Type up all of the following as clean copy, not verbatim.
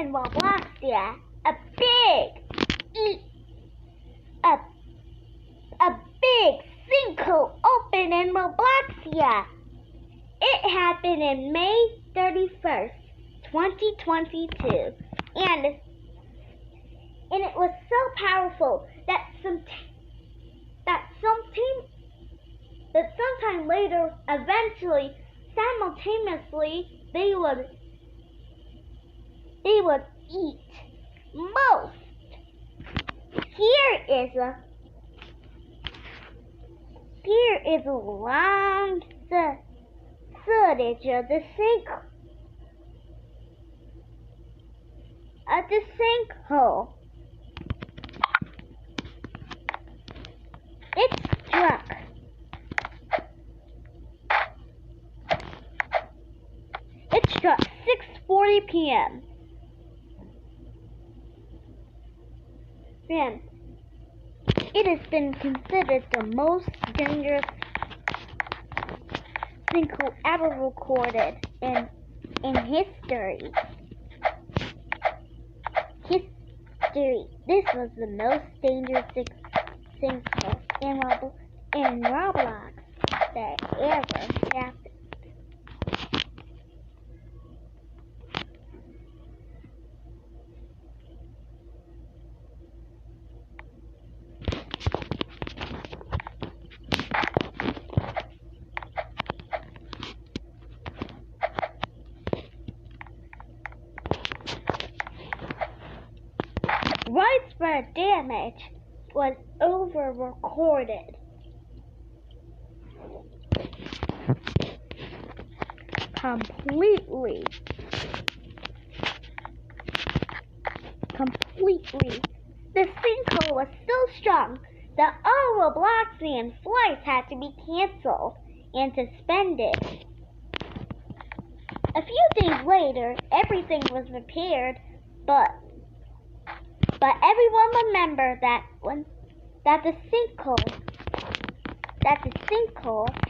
in Robloxia, a big sinkhole opened in Robloxia. It happened in May 31st, 2022, and it was so powerful that sometime later, eventually, simultaneously, they would eat most. Here is a long footage of the sinkhole. It struck 6:40 p.m. And it has been considered the most dangerous sinkhole ever recorded in history. This was the most dangerous sinkhole in Roblox that ever happened. Widespread damage was over-recorded. Completely. The sinkhole was so strong that all Robloxian flights had to be canceled and suspended. A few days later, everything was repaired, but everyone remembered that the sinkhole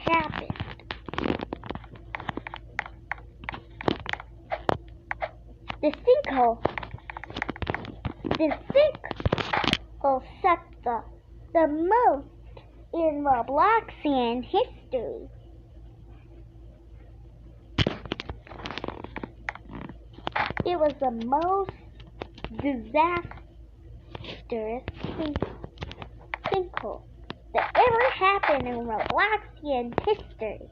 happened. The sinkhole sucked the most in Robloxian history. It was the most disastrous sinkhole that ever happened in Robloxian history.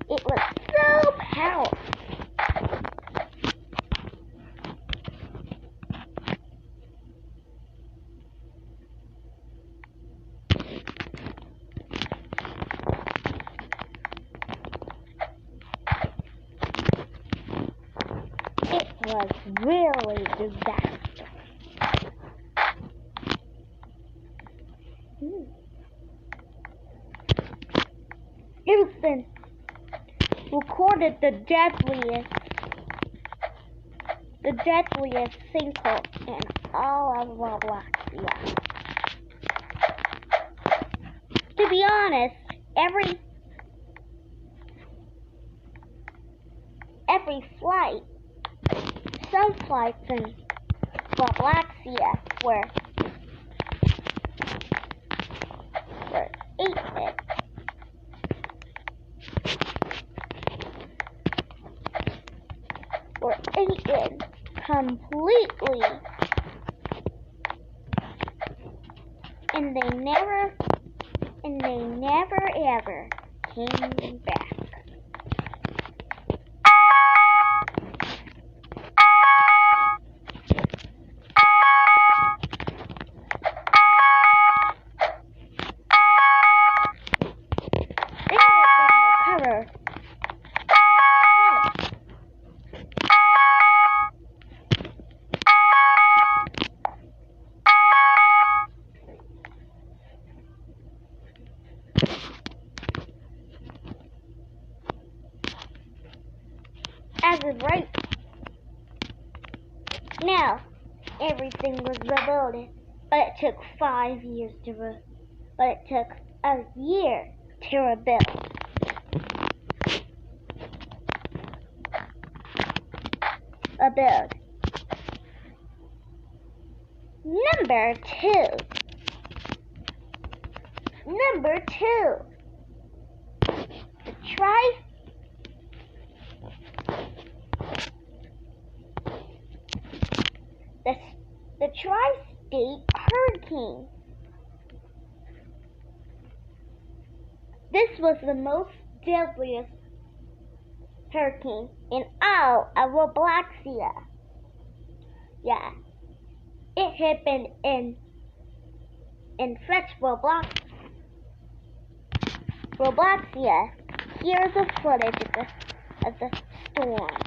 It was so powerful. It was really disastrous. It has been recorded the deadliest sinkhole in all of Robloxia. To be honest, every flight, some flights in Robloxia were 8-bit. Were 8-bit completely, and they never ever came back. They have been recovered. As of right now, everything was rebuilt, but it took 5 years to but it took a year to rebuild. Number two. The Tri-State Hurricane. This was the most deadliest hurricane in all of Wallachia. Yeah, it happened in French Wallachia. Here's the footage of the storm.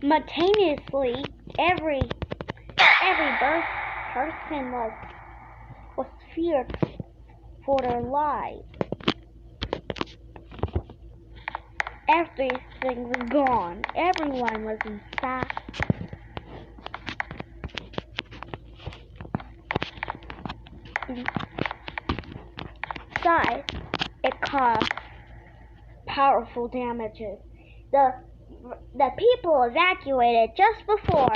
Simultaneously, every person was feared for their lives. Everything was gone. Everyone was inside. It caused powerful damages. The people evacuated just before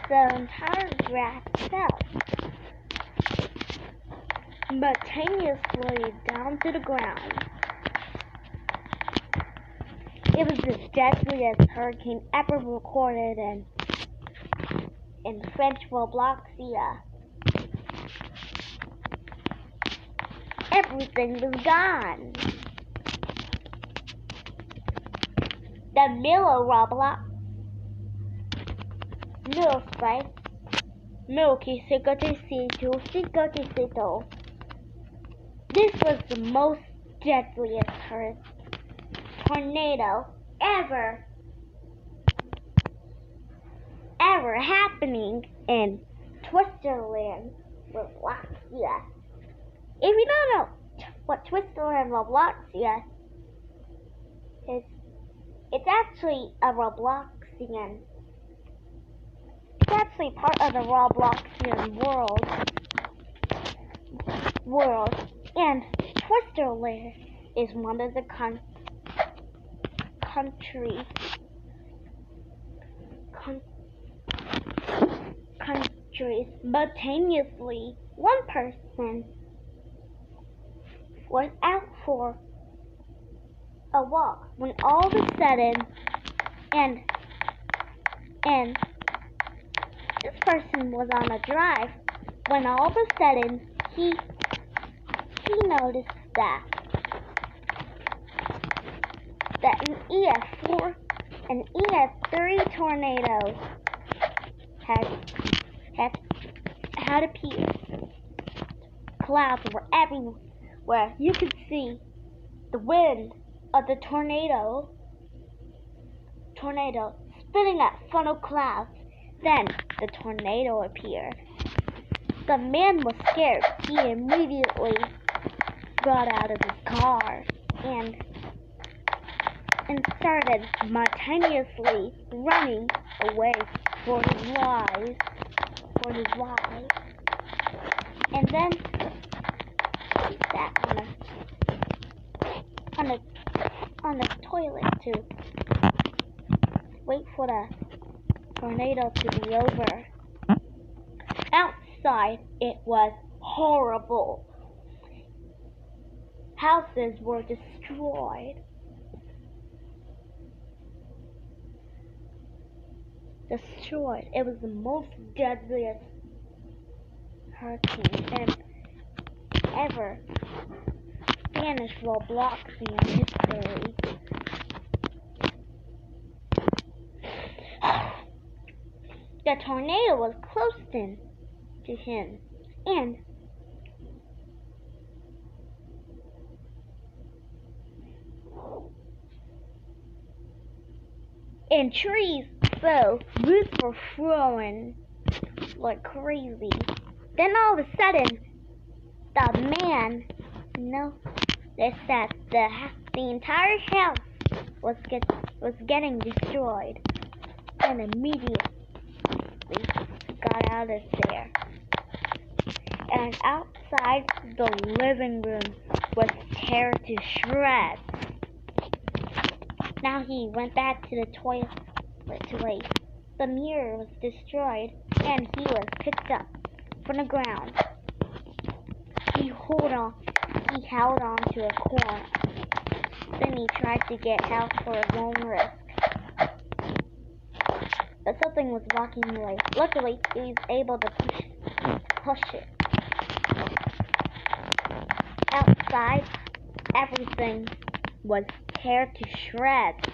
the entire grass fell simultaneously down to the ground. It was the deadliest hurricane ever recorded in French Wallachia. Everything was gone. The Milo site. This was the most deadliest tornado ever happening in Twisterland, Wallachia. If you don't know what Twisterland, Wallachia is, it's actually a Robloxian. It's actually part of the Robloxian world, and Twisterland is one of the countries simultaneously. One person was out for a walk when all of a sudden, and this person was on a drive when all of a sudden he noticed that an EF3 tornado had appeared. Clouds were everywhere. You could see the wind of the tornado spinning up funnel clouds. Then the tornado appeared. The man was scared. He immediately got out of his car and started simultaneously running away for his life. And then he sat on the toilet to wait for the tornado to be over. Outside, it was horrible. Houses were destroyed. It was the most deadliest hurricane ever Spanish Robloxian history. The tornado was close to him, and and trees fell. Roofs were throwing like crazy. Then all of a sudden, the man noticed that the entire house was getting destroyed, and immediately got out of there. And outside the living room was teared to shreds. Now he went back to the toilet to wait. The mirror was destroyed, and he was picked up from the ground. He held on to a corner. Then he tried to get out for his own risk. But something was blocking the way. Luckily, he was able to push it. Outside, everything was teared to shreds.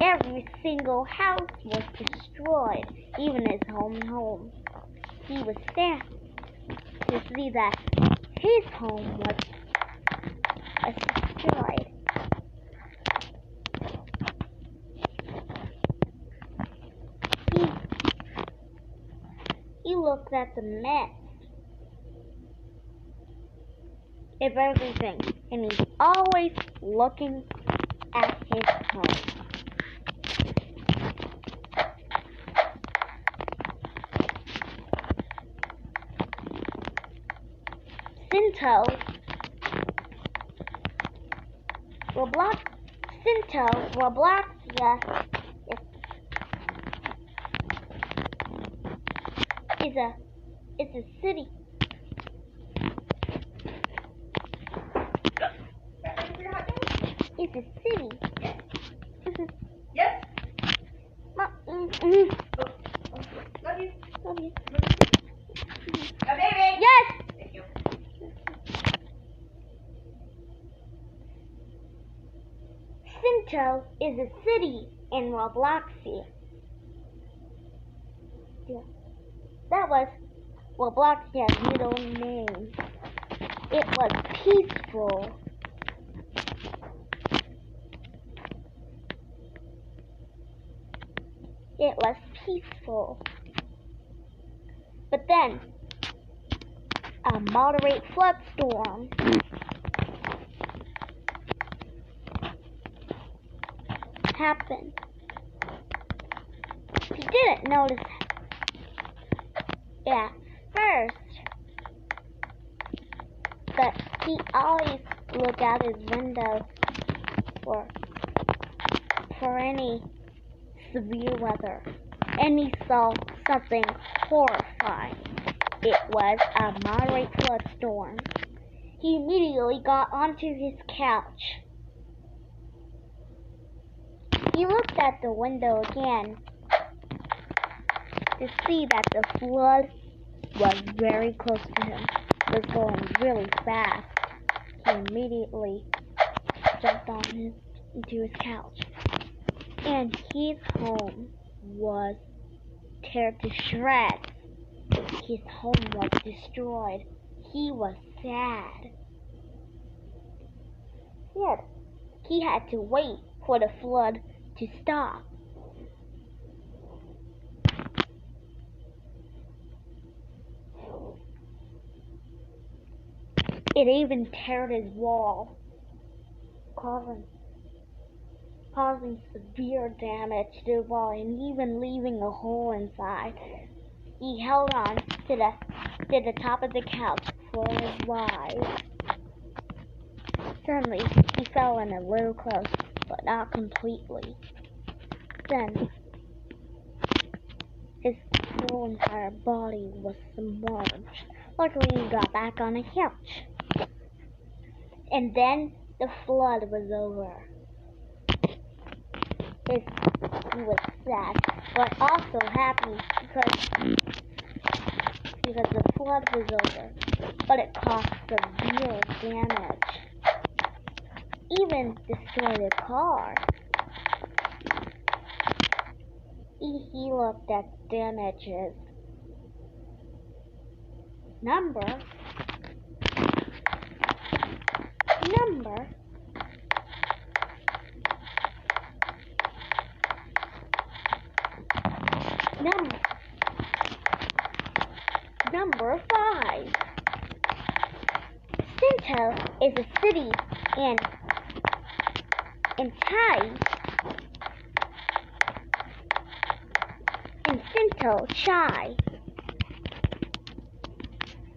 Every single house was destroyed, even his home. He was sad to see that his home was destroyed. He looked at the mess of everything, and he's always looking at his home. Robloxia is a city. It's a city. Yes. Love Love you. you. A baby. Yes. Thank you. Sinto is a city in Robloxia. Yeah. That was Robloxia's middle name. It was peaceful. It was peaceful. But then, a moderate flood storm happened. He didn't notice it at first, but he always looked out his window for any severe weather, and he saw something horrifying. It was a moderate flood storm. He immediately got onto his couch. He looked at the window again to see that the flood was very close to him. It was going really fast. He immediately jumped into his couch, and his home was teared to shreds. His home was destroyed. He was sad. Yet, he had to wait for the flood to stop. It even teared his wall, causing severe damage to the wall and even leaving a hole inside. He held on to the top of the couch for his life. Suddenly, he fell in a little close, but not completely. Then, his whole entire body was submerged. Luckily, he got back on the couch. And then, the flood was over. He was sad, but also happy because the flood was over, but it caused severe damage. Even destroyed a car. He looked at damages. Number Number 5. Sinto is a city in Sinto, Chai.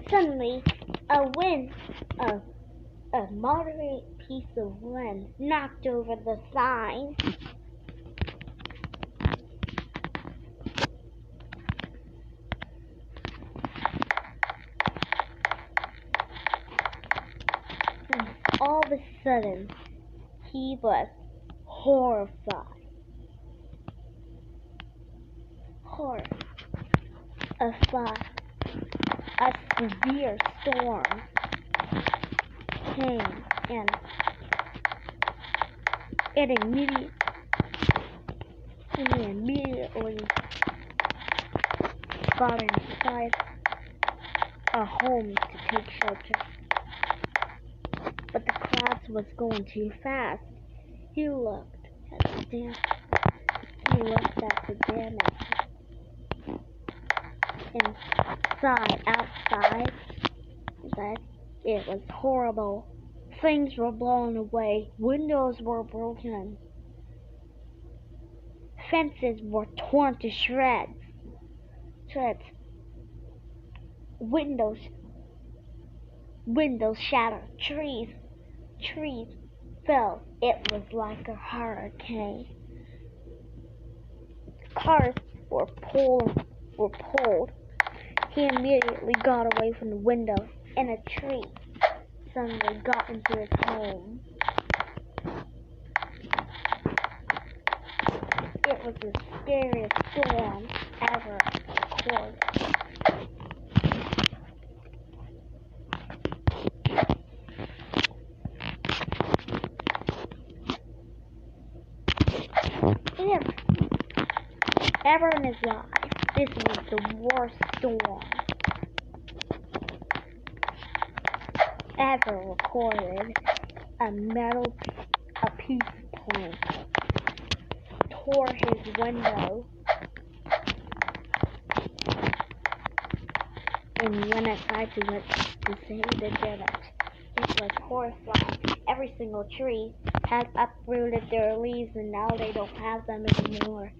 Suddenly, a moderate piece of wind knocked over the sign. And all of a sudden, he was horrified. A severe storm came, and he immediately got inside a home to take shelter. But the clouds was going too fast. He looked at the damage outside. It was horrible. Things were blown away. Windows were broken. Fences were torn to shreds. Windows shattered. Trees fell. It was like a hurricane. Cars were pulled. He immediately got away from the window, and a tree suddenly got into his home. It was the scariest storm ever recorded. Ever in his life, this was the worst storm ever recorded. A piece of plank tore his window and went outside to see the damage. It was horrifying. Every single tree had uprooted their leaves, and now they don't have them anymore.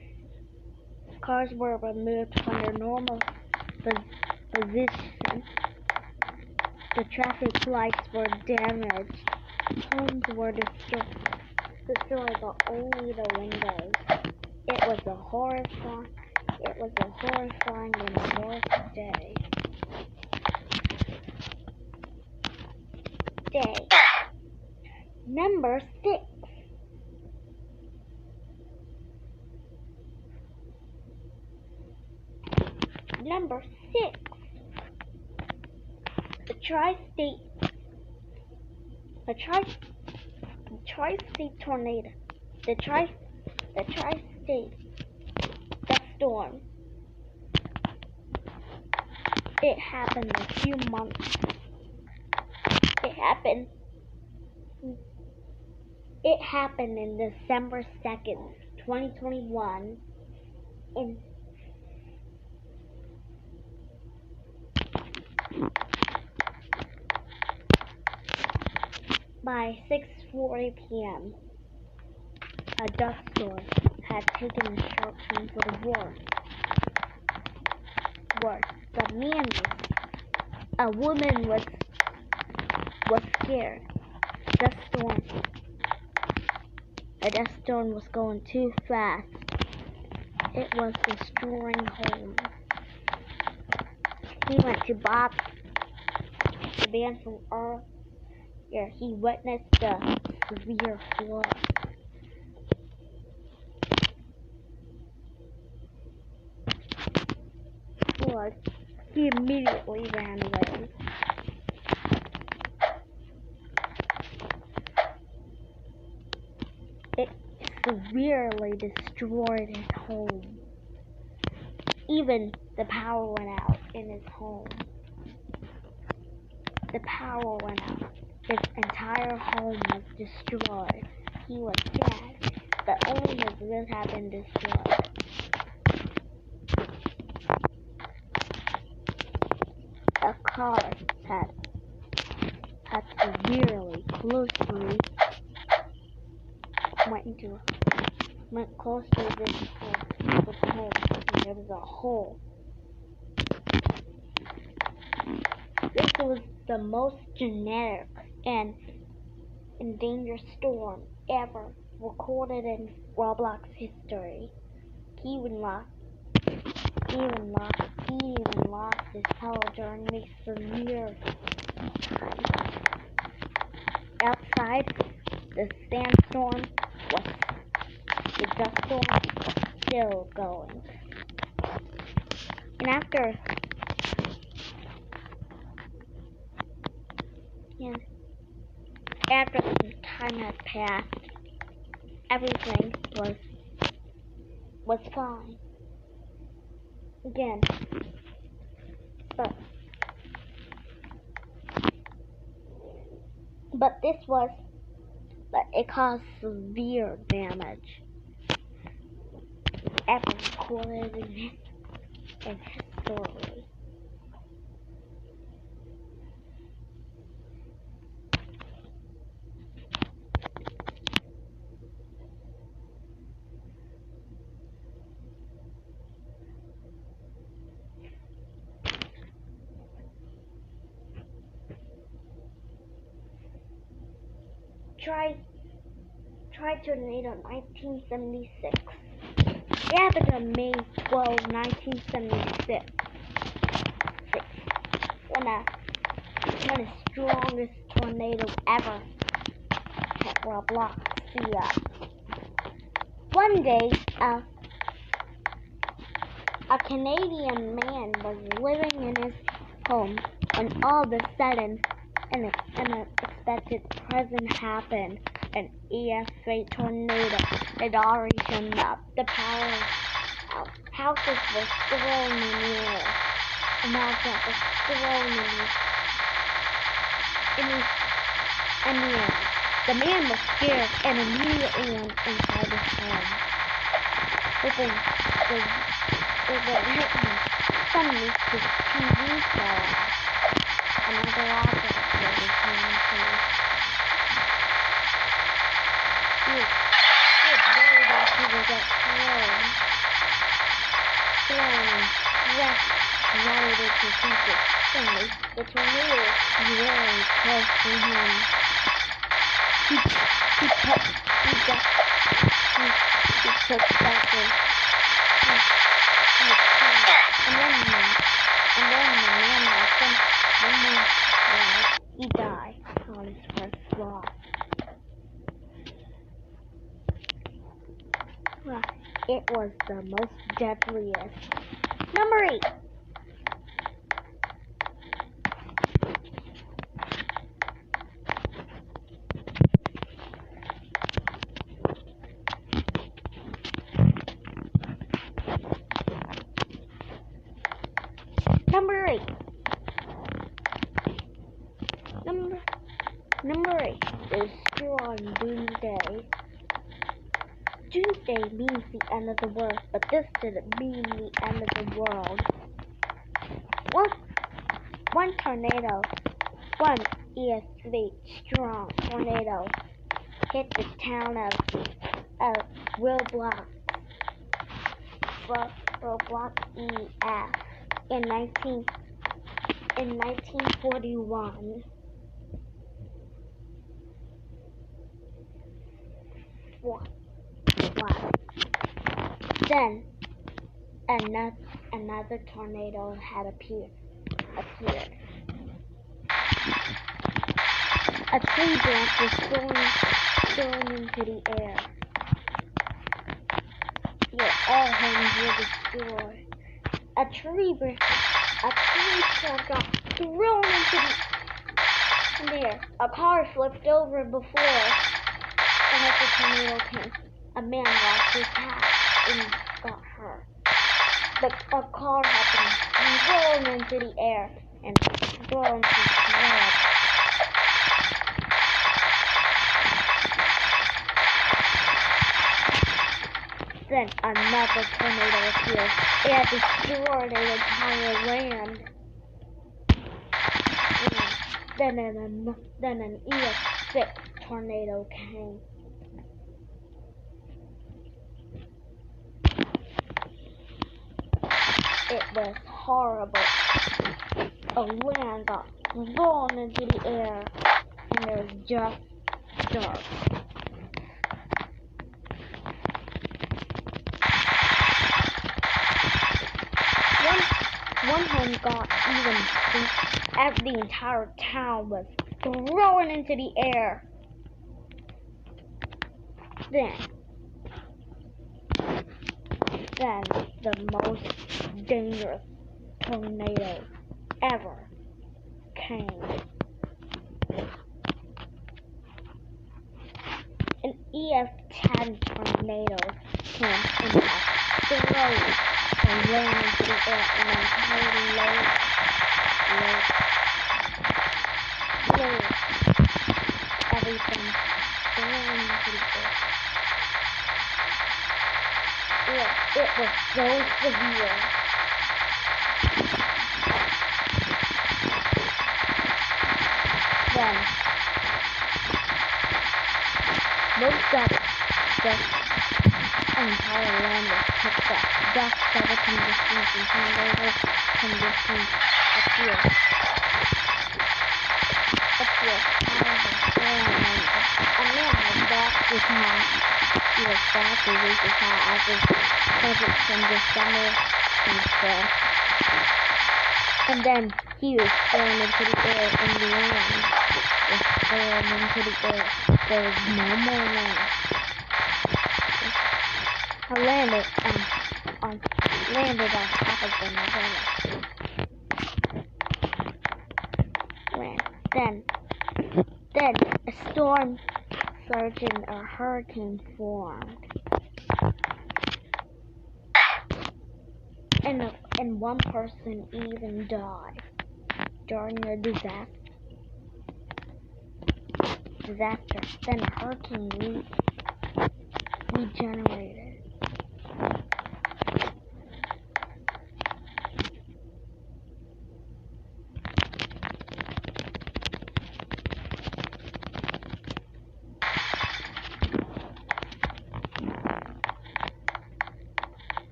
Cars were removed from their normal position. The traffic lights were damaged. Homes were destroyed, but only the windows. It was a horrifying and worst day. Number 6. Number 6. The tri-state tornado. The tri-state dust storm. It happened a few months. It happened in December 2nd, 2021 by 6:40 p.m. A dust storm had taken destruction for the war. A woman was scared. A dust storm was going too fast. It was destroying homes. He went to Bob, the band from Earth. He witnessed the severe flood. He immediately ran away. It severely destroyed his home. Even the power went out in his home. The power went out. His entire home was destroyed. He was dead, but only his ribs had been destroyed. car had severely closely went close to this home, and there was a hole. This was the most genetic and dangerous storm ever recorded in Roblox history. He even lost his power during the severe time. Outside, the dust storm was still going. And after some time had passed, everything was fine again. But it caused severe damage ever recorded in history. Try tornado 1976. It happened on May 12, 1976. When the strongest tornado ever hit Roblox. One day, a Canadian man was living in his home when all of a sudden an unexpected present happened. An EF8 tornado had already shown up. The power houses were thrown in the air. The mountain was thrown in the air. The man was scared and immediately went inside his home. Within hit him. Suddenly, his TV fell off. Another object was his hand too. He was worried that he would get thrown and shattered to pieces. Suddenly, the tornado was very close to him. He took shelter. And then the man he died on his first floor. It was the most deadliest. Number 8. Number 8 is still on Doomsday. Doomsday means the end of the world, but this didn't mean the end of the world. One ES3 strong tornado hit the town of Roblox EF in 1941. Then another tornado had appeared. A tree branch was thrown into the air. All homes were destroyed. A tree trunk got thrown into the air. A car flipped over before another tornado came. A man lost his hat and got hurt. A car had been thrown into the air and thrown to shreds. Then another tornado appeared. It had destroyed an entire land. Then an EF6 tornado came. It was horrible. A land got thrown into the air, and there was just dirt. One home got even as the entire town was thrown into the air. Then the most dangerous tornado ever came. An EF10 tornado came and thrown the land into the air, and an entire lake, everything thrown into the air. It was so severe. Then most of the entire land was picked up. Dust started conditions and tornado conditions appeared. A man was back with him. He was back to reach his house after presents from December and stuff. And then he was thrown into the air, and the land was thrown into the air. There was no more land. I landed on top of the mountain. Then a storm surge and a hurricane formed. And one person even died during the disaster. Then a hurricane regenerated.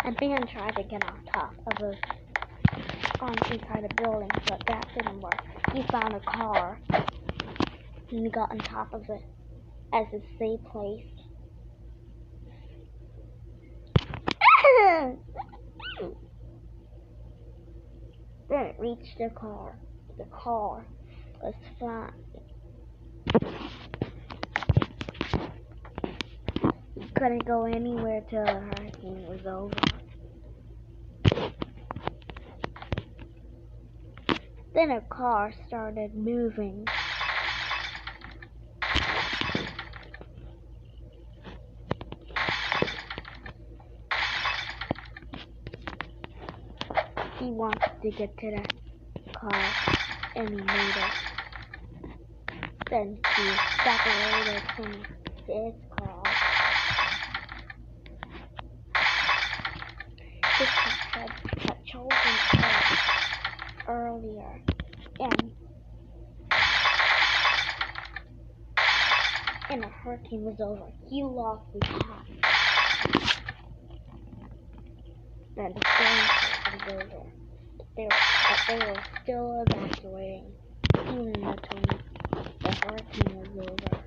A man tried to get on top of inside a building, but that didn't work. He found a car, and he got on top of it as a safe place. Then it reached the car. The car was flat. He couldn't go anywhere till the hurricane was over. Then a car started moving. He wanted to get to the car, and he made it. Then he separated from his car. His car had chosen earlier, and the hurricane was over. He lost his hat. Then the storm was over. They were still evacuating, even though the hurricane was over.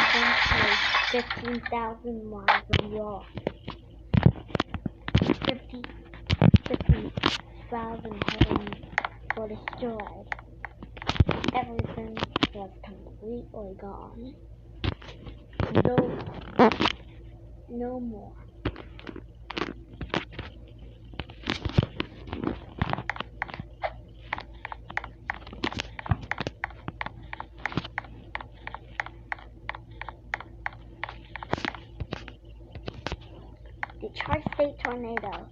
Eventually, 15,000 miles of wall. 50,000 homes were destroyed. Everything was completely gone. No more. tri-state tornado.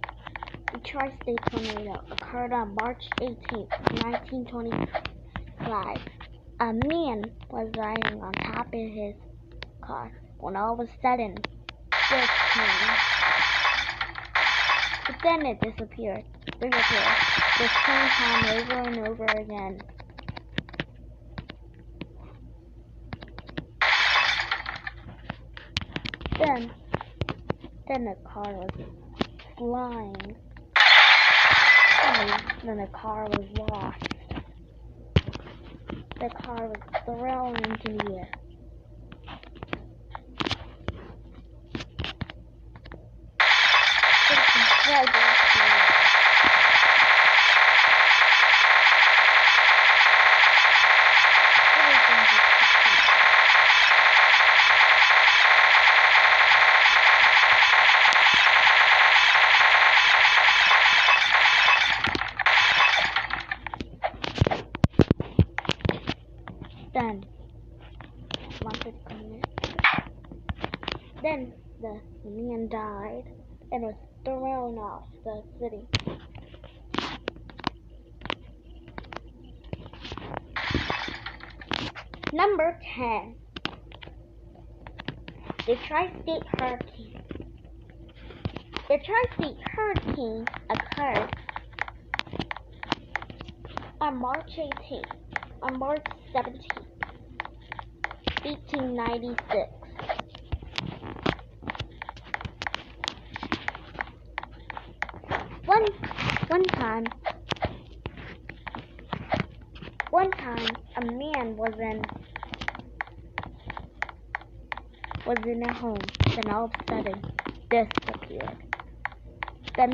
The tri-state tornado occurred on March 18, 1925. A man was riding on top of his car when all of a sudden this came. But then it disappeared, reappeared, the same time over and over again. Then the car was flying. Then the car was lost. The car was thrown into the air. It's incredible. Then the man died and was thrown off the city. Number 10. The tri-state hurricane. The tri-state hurricane occurred on March 18th, on March 17th, 1896. One time, a man was in a home. Then all of a sudden, this appeared. The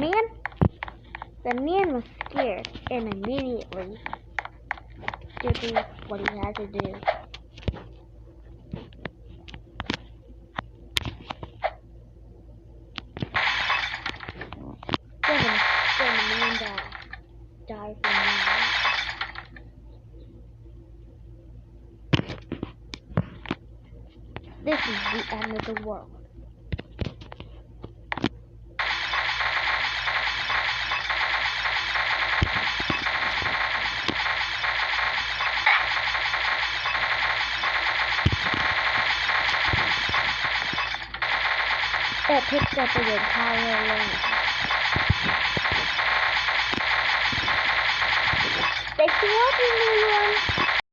man was scared and immediately did what he had to do. Then the man died from that. This is the end of the world. It picked up the entire land.